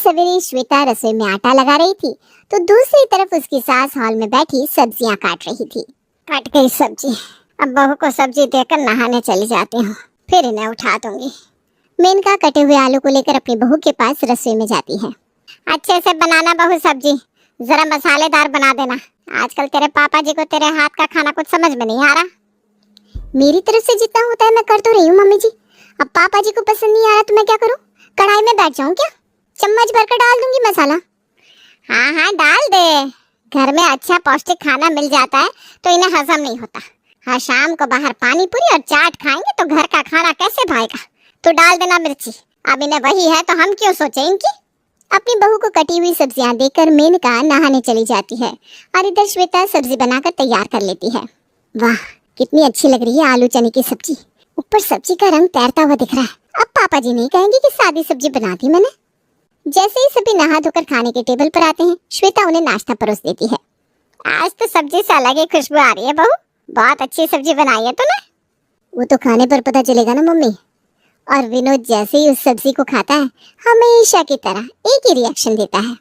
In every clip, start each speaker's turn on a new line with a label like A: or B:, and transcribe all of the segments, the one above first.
A: सवेरे श्वेता रसोई में आटा लगा रही थी तो दूसरी तरफ उसकी सास हॉल में बैठी सब्जियां काट रही थी। कट गई सब्जी, अब बहू को सब्जी देकर नहाने चली जाती हूँ, फिर इन्हें उठा दूंगी। मेनका कटे हुए आलू को लेकर अपनी बहू के पास रसोई में जाती है। अच्छे से बनाना बहू सब्जी, जरा मसालेदार बना देना। आजकल तेरे पापा जी को तेरे हाथ का खाना कुछ समझ में नहीं आ रहा। मेरी तरफ से जितना होता है मैं कर तो रही हूँ मम्मी जी। अब पापा जी को पसंद नहीं आ रहा तो मैं क्या करूँ? कढ़ाई में बैठ जाऊँ क्या? चम्मच भर कर डाल दूंगी मसाला। हाँ हाँ डाल दे, घर में अच्छा पौष्टिक खाना मिल जाता है तो इन्हें हजम नहीं होता। हाँ शाम को बाहर पानी पूरी और चाट खाएंगे तो घर का खाना कैसे भाएगा? तो डाल देना मिर्ची, अब इन्हें वही है तो हम क्यों सोचे इनकी। अपनी बहू को कटी हुई सब्जियां देकर मेनका नहाने चली जाती है और इधर श्वेता सब्जी बनाकर तैयार कर लेती है। वाह कितनी अच्छी लग रही है आलू चने की सब्जी, ऊपर सब्जी का रंग तैरता हुआ दिख रहा है। अब पापा जी नहीं कहेंगे कि सादी सब्जी बना दी मैंने। जैसे ही सभी नहा धोकर खाने के टेबल पर आते हैं श्वेता उन्हें नाश्ता परोस देती है। आज तो सब्जी से अलग ही खुशबू आ रही है बहू, बहुत अच्छी सब्जी बनाई है तूने। वो तो खाने पर पता चलेगा ना मम्मी। और विनोद जैसे ही उस सब्जी को खाता है हमेशा की तरह एक ही रिएक्शन देता है,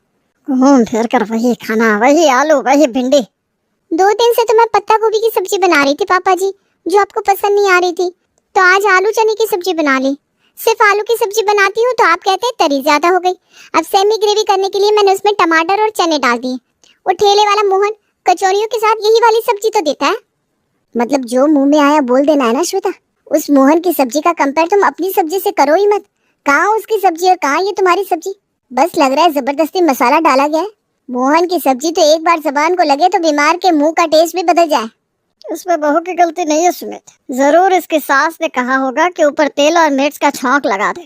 A: घूम फिर कर वही खाना, वही आलू, वही भिंडी। 2 दिन से तो मैं पत्ता गोभी की सब्जी बना रही थी पापा जी, जो आपको पसंद नहीं आ रही थी, तो आज आलू चने की सब्जी बना ली। सिर्फ आलू की सब्जी बनाती हूँ तो आप कहते हैं तरी ज्यादा हो गई। अब सेमी ग्रेवी करने के लिए मैंने उसमें टमाटर और चने डाल दिए। वो ठेले वाला मोहन कचौरियों के साथ यही वाली सब्जी तो देता है। मतलब जो मुंह में आया बोल देना है ना श्वेता। उस मोहन की सब्जी का कंपेयर तुम अपनी सब्जी से करो ही मत। कहाँ उसकी सब्जी और कहाँ ये तुम्हारी सब्जी? बस लग रहा है जबरदस्ती मसाला डाला गया है। मोहन की सब्जी तो एक बार जबान को लगे तो बीमार के मुंह का टेस्ट भी बदल जाए। उसमें बहू की गलती नहीं है सुमित, जरूर इसकी सास ने कहा होगा कि ऊपर तेल और मिर्च का छौंक लगा दे,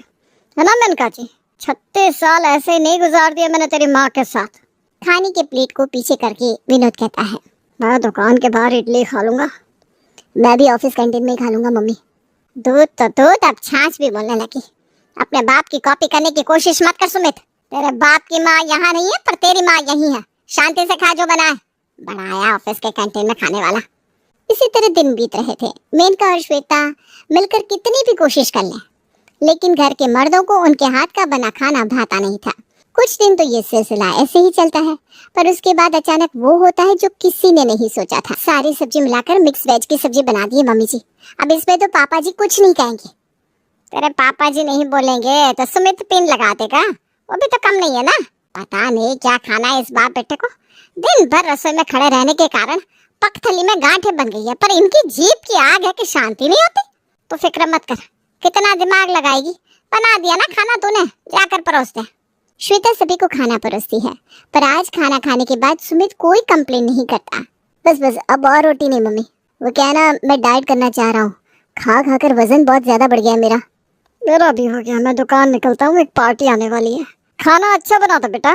A: है ना मेनका जी? 36 साल ऐसे ही नहीं गुजार दिए मैंने तेरी माँ के साथ। खाने के प्लेट को पीछे करके विनोद कहता है, मैं दुकान के बाहर इडली खा लूंगा। मैं भी ऑफिस कैंटीन में ही खा लूंगा मम्मी। दूध तो दूध, अब छाछ भी बोलने लगी। अपने बाप की कॉपी करने की कोशिश मत कर सुमित। तेरे बाप की माँ यहाँ नहीं है पर तेरी माँ यहीं है। शांति से खा जो बना है। बनाया ऑफिस के कैंटीन में खाने वाला। इसी तरह दिन बीत रहे थे। मेनका और श्वेता मिलकर कितनी भी कोशिश कर लें, लेकिन घर के मर्दों को उनके हाथ का बना खाना भाता नहीं था। कुछ दिन तो ये सिलसिला ऐसे ही चलता है, पर उसके बाद अचानक वो होता है जो किसी ने नहीं सोचा था। सारी सब्जी मिलाकर मिक्स वेज की सब्जी बना दी है मम्मी जी। अब इसमें तो पापा जी कुछ नहीं कहेंगे। तेरे पापा जी नहीं बोलेंगे तो सुमित पिन लगा देगा, वो भी तो कम नहीं है ना। पता नहीं क्या खाना है इस बाप बेटे को। दिन भर रसोई में खड़े रहने के कारण पगथली में गांठें बन गई है, पर इनकी जीभ की आग है कि शांति नहीं होती। तो फिक्र मत कर, कितना दिमाग लगाएगी। बना दिया ना खाना तूने, जाकर परोस दे। श्वेता सभी को खाना परोसती है, पर आज खाना खाने के बाद सुमित कोई कंप्लेन नहीं करता। बस अब और रोटी नहीं मम्मी। वो क्या ना, मैं डाइट करना चाह रहा हूँ। खा खा कर वजन बहुत ज्यादा बढ़ गया है मेरा भी हो गया। मैं दुकान निकलता हूँ, एक पार्टी आने वाली है। खाना अच्छा बना था बेटा।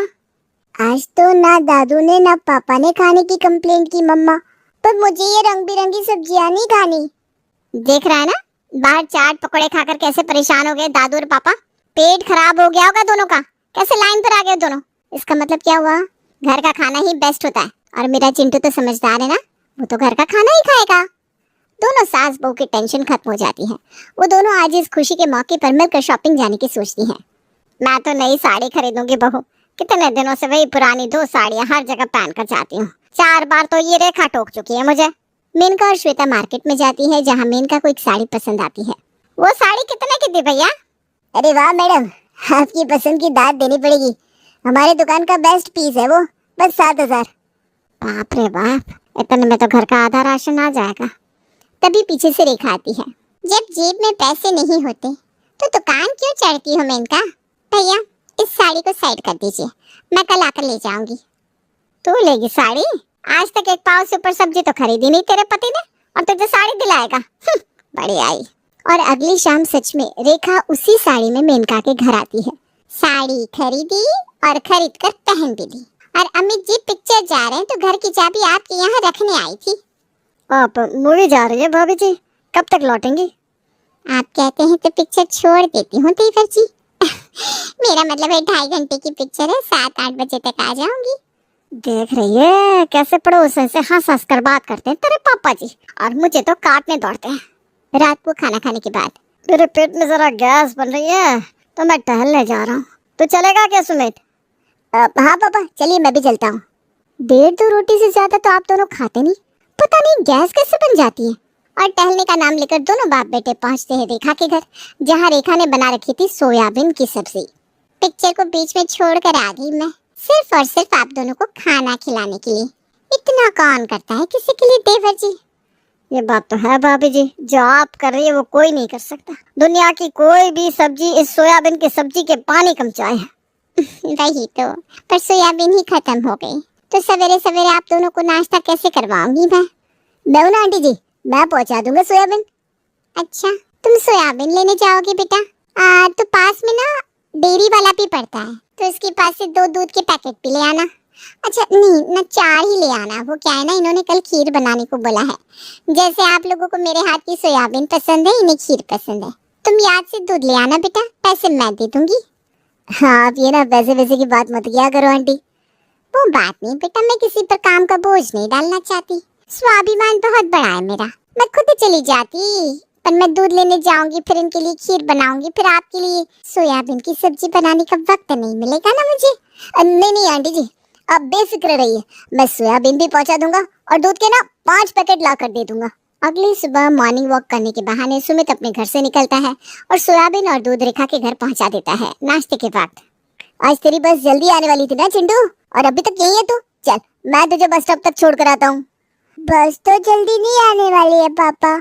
A: आज तो ना दादू ने ना पापा ने खाने की कंप्लेंट की मम्मा, पर मुझे ये रंग बिरंगी सब्जियां नहीं खानी। देख रहा है ना, बाहर चाट पकौड़े खाकर कैसे परेशान हो गए दादू और पापा। पेट खराब हो गया होगा दोनों का, कैसे लाइन पर आ गए दोनों। इसका मतलब क्या हुआ? घर का खाना ही बेस्ट होता है। और मेरा चिंटू तो समझदार है ना, वो तो घर का खाना ही खाएगा। दोनों सास बहू की टेंशन खत्म हो जाती है। वो दोनों आज इस खुशी के मौके पर मिलकर शॉपिंग जाने की सोचती हैं। मैं तो नई साड़ी खरीदूंगी बहू। कितने दिनों से वही पुरानी 2 साड़ियां हर जगह पहन कर जाती हूँ। 4 बार तो ये रेखा टोक चुकी है मुझे। मेनका और श्वेता मार्केट में जाती है, जहाँ मेनका को एक साड़ी पसंद आती है। वो साड़ी कितने की दी भैया? अरे वाह मैडम, आपकी पसंद की दाद देनी पड़ेगी। हमारी दुकान का बेस्ट पीस है वो, बस 7000। बाप रे बाप, इतने में तो घर का आधा राशन आ जाएगा। तभी पीछे से रेखा आती है। जब जेब में पैसे नहीं होते तो दुकान क्यों चढ़ती हो मेनका? भैया इस साड़ी को साइड कर दीजिए, मैं कल आकर ले जाऊंगी। तू लेगी साड़ी? आज तक एक पाव से ऊपर सब्जी तो खरीदी नहीं तेरे पति ने, और तुझे साड़ी दिलाएगा? बड़ी आई। और अगली शाम सच में रेखा उसी साड़ी में मेनका के घर आती है। साड़ी खरीदी और खरीद कर पहन भी ली। और अमित जी पिक्चर जा रहे हैं तो घर की चाबी आपके यहाँ रखने आई थी। आप मूवी जा रही है भाभी जी, कब तक लौटेंगी? आप कहते हैं तो पिक्चर छोड़ देती हूँ तेवर जी। मेरा मतलब है 2.5 घंटे की पिक्चर है, 7-8 बजे तक आ जाऊंगी। देख रही है कैसे पड़ोसन से हंस हंस कर बात करते हैं तेरे पापा जी, और मुझे तो काटने दौड़ते हैं। रात को खाना खाने के बाद मेरे पेट में जरा गैस बन रही है तो मैं टहलने जा रहा हूँ। तो चलेगा क्या सुमित? हाँ पापा, चलिए मैं भी चलता हूँ। 1.5-2 रोटी से ज्यादा तो आप दोनों खाते नहीं, पता नहीं गैस कैसे बन जाती है। और टहलने का नाम लेकर दोनों बाप बेटे पहुंचते हैं रेखा के घर, जहां रेखा ने बना रखी थी सोयाबीन की सब्जी। पिक्चर को बीच में छोड़कर आ गई मैं, सिर्फ और सिर्फ आप दोनों को खाना खिलाने के लिए। इतना कौन करता है किसी के लिए देवर जी। ये बात तो है भाभी जी, जो आप कर रही है वो कोई नहीं कर सकता। दुनिया की कोई भी सब्जी इस सोयाबीन की सब्जी के पानी कम चाय है। वही तो, पर सोयाबीन ही खत्म हो गई, तो सवेरे सवेरे आप दोनों को नाश्ता कैसे करवाऊंगी मैं? ना आंटी जी, मैं पहुंचा दूंगा सोयाबीन। अच्छा, तुम सोयाबीन लेने जाओगे बेटा? तो पास में ना डेयरी वाला भी पड़ता है, तो इसके पास से 2 दूध के पैकेट भी ले आना। अच्छा नहीं ना, 4 ही ले आना। वो क्या है ना, इन्होंने कल खीर बनाने को बोला है। जैसे आप लोगों को मेरे हाथ की सोयाबीन पसंद है, इन्हें खीर पसंद है। तुम याद से दूध ले आना बेटा, पैसे मैं दे दूंगी। हाँ, आप ये ना वैसे वैसे की बात मत किया करो आंटी। वो बात नहीं बेटा, मैं किसी पर काम का बोझ नहीं डालना चाहती। स्वाभिमान बहुत बड़ा है मेरा, मैं खुद चली जाती, पर मैं दूध लेने जाऊंगी, फिर इनके लिए खीर बनाऊंगी, फिर आपके लिए सोयाबीन की सब्जी बनाने का वक्त नहीं मिलेगा ना मुझे। नहीं नहीं आंटी जी, आप बेफिक्र रहिए, मैं सोयाबीन भी पहुंचा दूंगा और दूध के ना 5 पैकेट ला कर दे दूंगा। अगली सुबह मॉर्निंग वॉक करने के बहाने सुमित अपने घर से निकलता है और सोयाबीन और दूध रेखा के घर पहुंचा देता है नाश्ते के वक्त। आज तेरी बस जल्दी आने वाली थी ना चिंटू, और अभी तक यही है तू? चल मैं तुझे बस स्टॉप तक छोड़ कर आता हूँ। बस तो जल्दी नहीं आने वाली है पापा।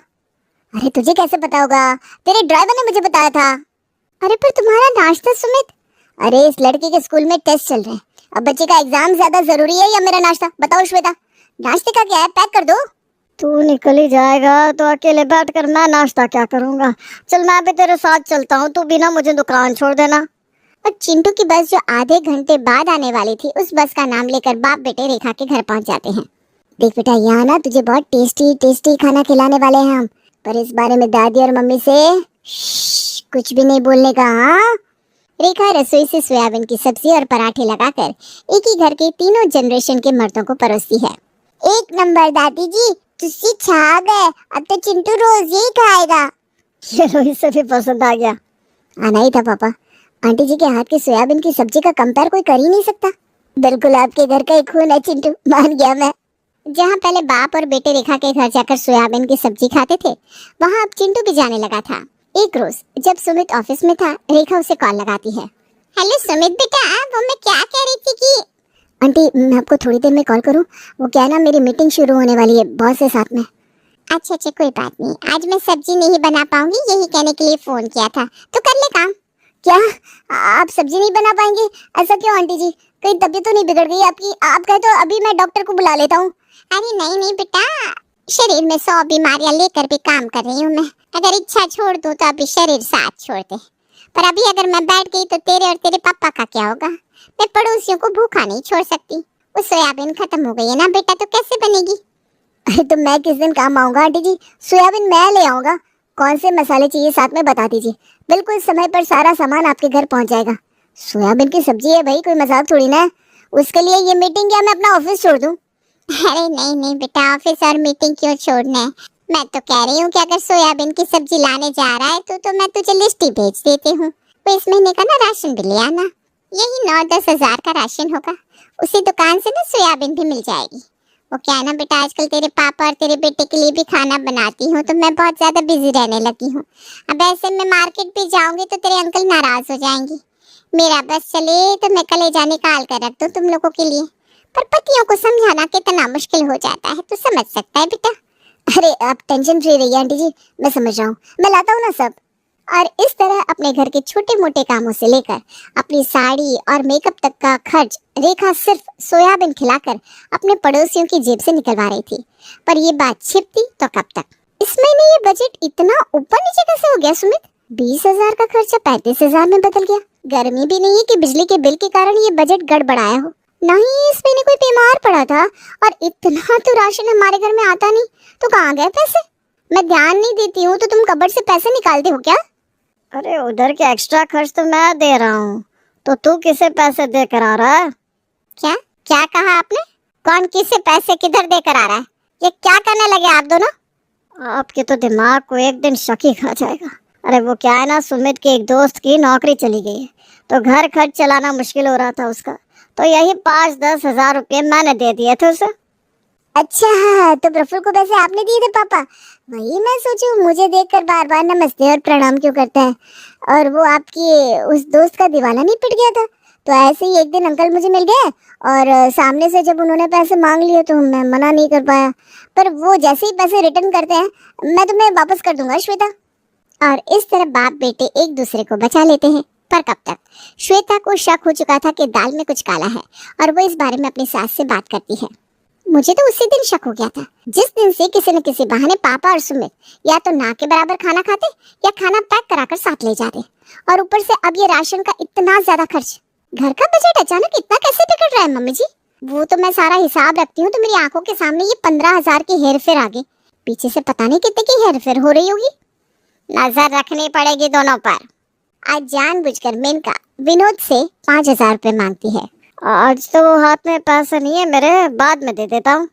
A: अरे तुझे कैसे पता होगा, तेरे ड्राइवर ने मुझे बताया था। अरे पर तुम्हारा नाश्ता सुमित। अरे इस लड़के के स्कूल में टेस्ट चल रहे हैं, अब बच्चे का एग्जाम ज्यादा जरूरी है या मेरा नाश्ता? बताओ श्वेता, नाश्ते का क्या है, पैक कर दो। तू निकल ही जाएगा तो अकेले बैठ कर मैं नाश्ता क्या करूंगा? चल मैं भी तेरे साथ चलता हूँ, तू भी ना मुझे दुकान छोड़ देना। और चिंटू की बस जो आधे घंटे बाद आने वाली थी, उस बस का नाम लेकर बाप बेटे रेखा के घर पहुंच जाते हैं। देख बेटा, यहाँ ना तुझे बहुत टेस्टी टेस्टी खाना खिलाने वाले हैं हम, पर इस बारे में दादी और मम्मी से कुछ भी नहीं बोलने का। हाँ? रेखा रसोई से सोयाबीन की सब्जी और पराठे लगाकर एक ही घर के तीनों जनरेशन के मर्दों को परोसती है। एक नंबर दादी जी, तुझी छा गए, अब तो चिंटू रोज यही खाएगा। चलो इसे भी पसंद आ गया। आना ही था पापा, आंटी जी के हाथ की सोयाबीन की सब्जी का कंपेयर कोई कर ही नहीं सकता। बिल्कुल आपके घर का एक खून है चिंटू, मान गया मैं। जहाँ पहले बाप और बेटे रेखा के घर जाकर सोयाबीन की सब्जी खाते थे, वहाँ अब चिंटू भी जाने लगा था। एक रोज जब सुमित ऑफिस में था, रेखा उसे कॉल लगाती है। हेलो सुमित बेटा, वो मैं क्या कह रही थी कि आंटी मैं आपको थोड़ी देर में कॉल करूं? वो क्या है ना, मेरी मीटिंग शुरू होने वाली है बॉस के साथ में। अच्छा अच्छा कोई बात नहीं, आज मैं सब्जी नहीं बना पाऊंगी, यही कहने के लिए फोन किया था, तो कर ले काम। क्या आप सब्जी नहीं बना पाएंगे? ऐसा क्यों आंटी जी, कहीं तबीयत तो नहीं बिगड़ गई आपकी? आप कहे तो अभी मैं डॉक्टर को बुला लेता हूँ। अरे नहीं नहीं बेटा, शरीर में 100 बीमारियां लेकर भी काम कर रही हूँ मैं। अगर इच्छा छोड़ दूँ तो अभी शरीर साथ छोड़ दे, पर अभी अगर मैं बैठ गई तो तेरे और तेरे पापा का क्या होगा? मैं पड़ोसियों को भूखा नहीं छोड़ सकती। वो सोयाबीन खत्म हो गई है ना बेटा, तो कैसे बनेगी? अरे तो मैं किस दिन काम आऊंगा आंटी जी? सोयाबीन मैं ले आऊंगा। कौन से मसाले चाहिए साथ में बता दीजिए, बिल्कुल समय पर सारा सामान आपके घर पहुंच जाएगा। सोयाबीन की सब्जी है भाई, कोई मजाक थोड़ी ना है। उसके लिए ये मीटिंग क्या मैं अपना ऑफिस छोड़ दूं? अरे नहीं नहीं बेटा, ऑफिस और मीटिंग क्यों छोड़ना है? मैं तो कह रही हूँ कि अगर सोयाबीन की सब्जी लाने जा रहा है तो मैं तुझे लिस्ट ही भेज देती हूँ। तो इस महीने का ना राशन भी ले आना, यही 9-10 हजार का राशन होगा। उसी दुकान से ना सोयाबीन भी मिल जाएगी। वो क्या है ना बेटा, आजकल तेरे पापा और तेरे बेटे के लिए भी खाना बनाती हूँ, तो मैं बहुत ज्यादा बिजी रहने लगी हूँ। अब ऐसे में मार्केट भी जाऊंगी तो तेरे अंकल नाराज हो जाएंगे। मेरा बस चले तो मैं कलेजा निकाल कर रख दूँ तुम लोगों के लिए, पर पतियों को समझाना कितना मुश्किल हो जाता है, तू समझ सकता है बेटा। अरे आप टेंशन फ्री रहिए आंटी जी, मैं समझ रहा हूँ, मैं लाता हूँ ना सब। और इस तरह अपने घर के छोटे मोटे कामों से लेकर अपनी साड़ी और मेकअप तक का खर्च रेखा सिर्फ सोयाबीन खिलाकर अपने पड़ोसियों की जेब से निकलवा रही थी। पर ये बात छिपती तो कब तक? इस महीने ये बजट इतना ऊपर नीचे कैसे हो गया सुमित? 20,000 का खर्चा 35,000 में बदल गया। गर्मी भी नहीं है कि बिजली के बिल के कारण ये बजट गड़बड़ाया हो। नहीं, इस महीने कोई बीमार पड़ा था, और इतना तो राशन हमारे घर में आता नहीं, तो कहाँ गए पैसे? मैं ध्यान नहीं देती हूँ तो तुम कबर्ड से पैसे निकालते हो क्या? अरे उधर के एक्स्ट्रा खर्च तो मैं दे रहा हूँ, तो तू किसे पैसे देकर आ रहा है? क्या क्या कहा आपने? कौन किसे पैसे किधर देकर आ रहा है? ये क्या करने लगे आप दोनों? आपके तो दिमाग को एक दिन शक ही खा जाएगा। अरे वो क्या है ना, सुमित के एक दोस्त की नौकरी चली गई है, तो घर खर्च चलाना मुश्किल हो रहा था उसका,
B: तो यही 5-10 हजार रुपये मैंने दे दिए थे उसे।
A: अच्छा तो प्रफुल्ल को पैसे आपने दिए थे पापा? वही मैं सोचूं, मुझे देखकर बार बार नमस्ते और प्रणाम क्यों करता है, और वो आपकी उस दोस्त का दीवाना नहीं पिट गया था। तो ऐसे ही एक दिन अंकल मुझे मिल गए और सामने से जब उन्होंने पैसे मांग लिए तो मैं मना नहीं कर पाया, पर वो जैसे ही पैसे रिटर्न करते हैं मैं तुम्हें वापस कर दूंगा श्वेता। और इस तरह बाप बेटे एक दूसरे को बचा लेते हैं। पर कब तक? श्वेता को शक हो चुका था कि दाल में कुछ काला है और वो इस बारे में अपनी सास से बात करती है। मुझे तो उसी दिन शक हो गया था, जिस दिन से किसी न किसी बहाने पापा और सुमित या तो ना के बराबर खाना खाते या खाना पैक कराकर साथ ले जाते, और ऊपर से अब ये राशन का इतना ज्यादा खर्च। घर का बजट अचानक इतना कैसे बिगड़ रहा है मम्मी जी? वो तो मैं सारा हिसाब रखती हूँ तो मेरी आंखों के सामने ये 15,000 की हेरफेर आ गई। पीछे से पता नहीं कितने की हेरफेर हो रही होगी। नजर रखनी पड़ेगी दोनों पर। आज जानबूझकर मेनका विनोद से 5,000 रुपए मांगती है।
B: आज तो वो हाथ में पैसे नहीं है मेरे, बाद में दे देता हूँ।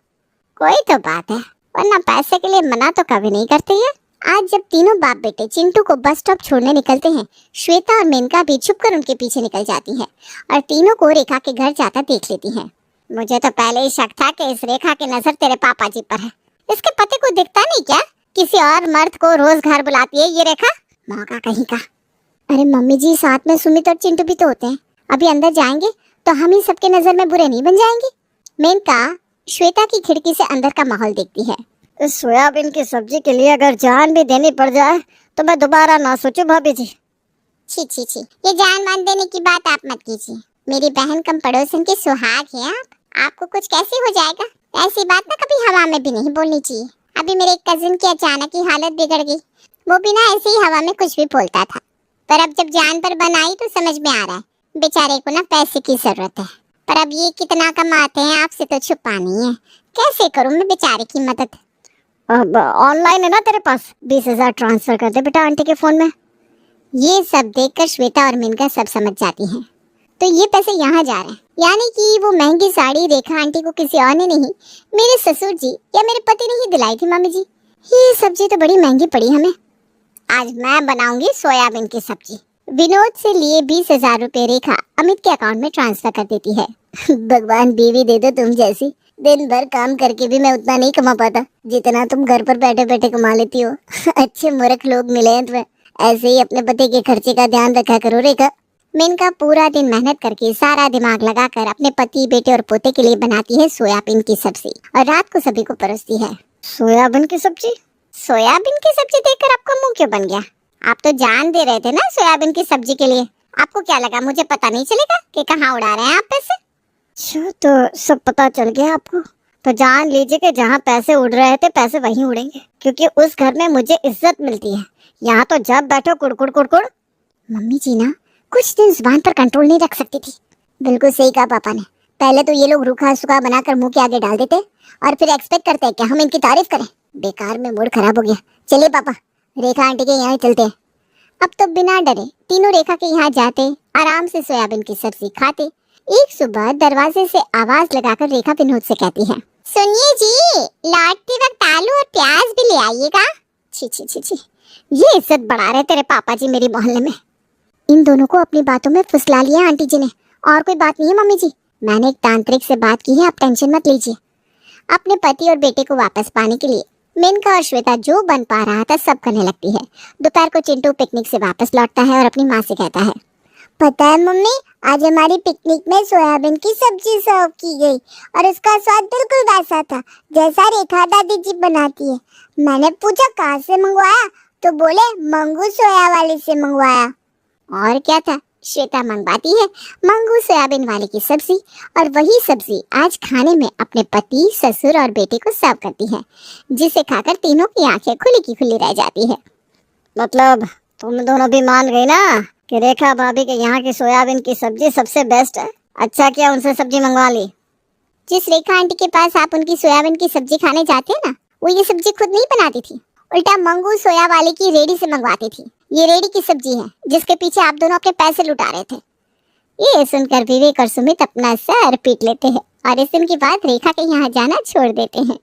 A: कोई तो बात है, वरना पैसे के लिए मना तो कभी नहीं करती है। आज जब तीनों बाप बेटे चिंटू को बस स्टॉप छोड़ने निकलते हैं, श्वेता और मेनका भी छुपकर उनके पीछे निकल जाती है और तीनों को रेखा के घर जाता देख लेती हैं। मुझे तो पहले ही शक था कि इस रेखा की नजर तेरे पापा जी पर है। इसके पति को दिखता नहीं क्या? किसी और मर्द को रोज घर बुलाती है ये रेखा, मौका कहीं का। अरे मम्मी जी, साथ में सुमित और चिंटू भी तो होते हैं। अभी अंदर जाएंगे तो हम ही सबके नजर में बुरे नहीं बन जाएंगे। मेनका श्वेता की खिड़की से अंदर का माहौल देखती है।
B: इस सोयाबीन की सब्जी के लिए अगर जान भी देनी पड़ जाए तो मैं दोबारा ना सोचूं भाभी जी।
A: छी छी छी, ये जान मान देने की बात आप मत कीजिए। मेरी बहन कम पड़ोसन की सुहाग है आप। आपको कुछ कैसे हो जाएगा? ऐसी बात ना कभी हवा में भी नहीं बोलनी चाहिए। अभी मेरे एक कजिन की अचानक ही हालत बिगड़ गई। वो बिना ऐसे ही हवा में कुछ भी बोलता था, पर अब जब जान पर बनाई तो समझ में आ रहा है बेचारे को ना पैसे की जरूरत है। पर अब ये कितना कमाते हैं आपसे तो छुपा नहीं है। कैसे करूं मैं बेचारे की मदद?
B: अब ऑनलाइन है ना तेरे पास, 20,000 ट्रांसफर कर दे बेटा आंटी के फोन में।
A: ये सब देखकर श्वेता और मेनका सब समझ जाती हैं। तो ये पैसे यहाँ जा रहे हैं, यानी कि वो महंगी साड़ी रेखा आंटी को किसी और ने नहीं, मेरे ससुर जी या मेरे पति ने ही दिलाई थी। मम्मी जी, ये सब्जी तो बड़ी महंगी पड़ी हमें। आज मैं बनाऊंगी सोयाबीन की सब्जी। विनोद से लिए 20,000 रुपए रेखा अमित के अकाउंट में ट्रांसफर कर देती है। भगवान बीवी दे दो तुम जैसी। दिन भर काम करके भी मैं उतना नहीं कमा पाता जितना तुम घर पर बैठे बैठे कमा लेती हो। अच्छे मूर्ख लोग मिले हैं तुम्हें। ऐसे ही अपने पति के खर्चे का ध्यान रखा करो रेखा। मेनका पूरा दिन मेहनत करके सारा दिमाग लगाकर अपने पति, बेटे और पोते के लिए बनाती है सोयाबीन की सब्जी और रात को सभी को परोसती है।
B: सोयाबीन की सब्जी?
A: सोयाबीन की सब्जी देखकर आपका मुंह क्यों बन गया? आप तो जान दे रहे थे ना सोयाबीन की सब्जी के लिए। आपको क्या लगा मुझे पता नहीं चलेगा कि कहाँ उड़ा रहे हैं आप पैसे?
B: अच्छा, तो सब पता चल गया आपको। तो जान लीजिए कि जहाँ पैसे उड़ रहे थे पैसे वहीं उड़ेंगे, क्योंकि उस घर में मुझे इज्जत मिलती है। यहाँ तो जब बैठो कुड़कुड़ कुड़कुड़।
A: मम्मी जी ना कुछ दिन जुबान पर कंट्रोल नहीं रख सकती थी। बिल्कुल सही कहा पापा ने। पहले तो ये लोग रूखा सूखा बनाकर मुंह के आगे डाल देते और फिर एक्सपेक्ट करते हैं कि हम इनकी तारीफ करें। बेकार में मूड खराब हो गया। चलिए पापा, रेखा आंटी के यहाँ चलते हैं। अब तो बिना डरे तीनों रेखा के यहाँ जाते, आराम से सोयाबीन की सब्जी खाते। एक सुबह दरवाजे से आवाज लगाकर रेखा विनोद से कहती है, सुनिए जी, लौटते वक्त आलू और प्याज भी ले आइएगा। छी छी छी छी, ये इज्जत बढ़ा रहे तेरे पापा जी मेरी मोहल्ले में। इन दोनों को अपनी बातों में फुसला लिया आंटी जी ने। और कोई बात नहीं है मम्मी जी, मैंने एक तांत्रिक से बात की है, आप टेंशन मत लीजिए। अपने पति और बेटे को वापस पाने के लिए मेनका और श्वेता जो बन पा रहा था सब करने लगती है। दोपहर को चिंटू पिकनिक से वापस लौटता है और अपनी माँ से कहता है, पता है मम्मी, आज हमारी पिकनिक में सोयाबीन की सब्जी सर्व की गई और उसका स्वाद बिल्कुल वैसा था जैसा रेखा दादी जी बनाती है। मैंने पूछा कहाँ से मंगवाया, तो बोले मंगू सोया वाले से मंगवाया। और क्या था, श्वेता मंगवाती है मंगू सोयाबीन वाले की सब्जी और वही सब्जी आज खाने में अपने पति, ससुर और बेटे को सर्व करती है, जिसे खाकर तीनों की आंखें खुली की खुली रह जाती है।
B: मतलब तुम दोनों भी मान गई ना कि रेखा भाभी के यहाँ की सोयाबीन की सब्जी सबसे बेस्ट है। अच्छा किया उनसे सब्जी मंगवा ली।
A: जिस रेखा आंटी के पास आप उनकी सोयाबीन की सब्जी खाने जाते हैं ना, वो ये सब्जी खुद नहीं बनाती थी, उल्टा मंगू सोया वाले की रेडी से मंगवाती थी। ये रेडी की सब्जी है जिसके पीछे आप दोनों अपने पैसे लुटा रहे थे। ये सुनकर विवेक और सुमित अपना सर पीट लेते हैं और इस दिन की बात रेखा के यहाँ जाना छोड़ देते हैं।